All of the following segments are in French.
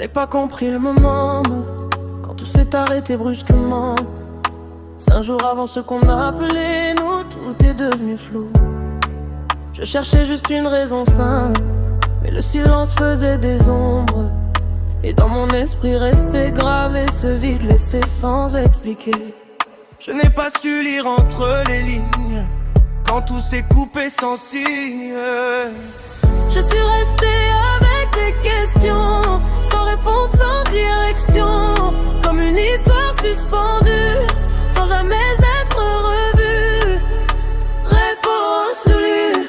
n'ai pas compris le moment, quand tout s'est arrêté brusquement. 5 jours avant ce qu'on appelait nous, tout est devenu flou. Je cherchais juste une raison simple, mais le silence faisait des ombres. Et dans mon esprit restait gravé ce vide laissé sans expliquer. Je n'ai pas su lire entre les lignes, quand tout s'est coupé sans signe. Je suis resté avec des questions, sans réponse, sans direction, comme une histoire suspendue, sans jamais être revue. Réponse lue.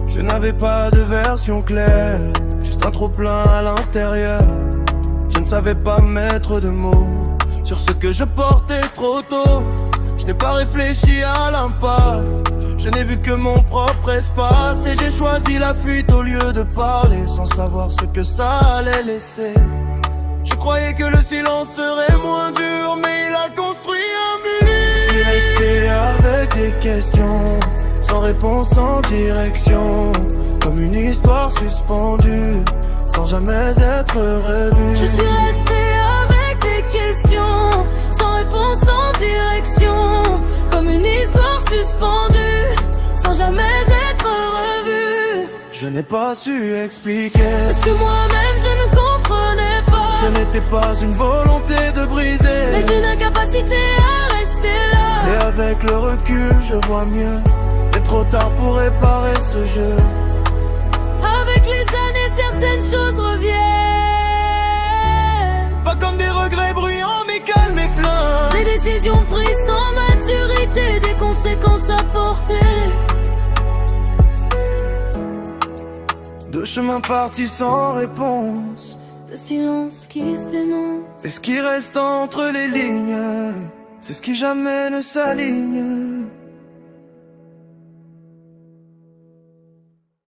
Je n'avais pas de version claire, juste un trop-plein à l'intérieur. Je ne savais pas mettre de mots sur ce que je portais trop tôt. Je n'ai pas réfléchi à l'impact, je n'ai vu que mon propre espace. Et j'ai choisi la fuite au lieu de parler, sans savoir ce que ça allait laisser. Je croyais que le silence serait moins dur, mais il a construit un mur. Je suis resté avec des questions, sans réponse, sans direction, comme une histoire suspendue, sans jamais être revue. Je suis resté avec des questions, sans réponse, sans direction, comme une histoire suspendue, sans jamais être revue. Je n'ai pas su expliquer, parce que moi-même je ne comprenais pas. Ce n'était pas une volonté de briser, mais une incapacité à rester là. Et avec le recul je vois mieux, c'est trop tard pour réparer ce jeu. Avec les années certaines choses reviennent, pas comme des regrets bruyants mais calmes et pleins. Des décisions prises sans maturité, des conséquences à porter. Deux chemins partis sans réponse, le silence qui s'énonce. C'est ce qui reste entre les lignes, c'est ce qui jamais ne s'aligne.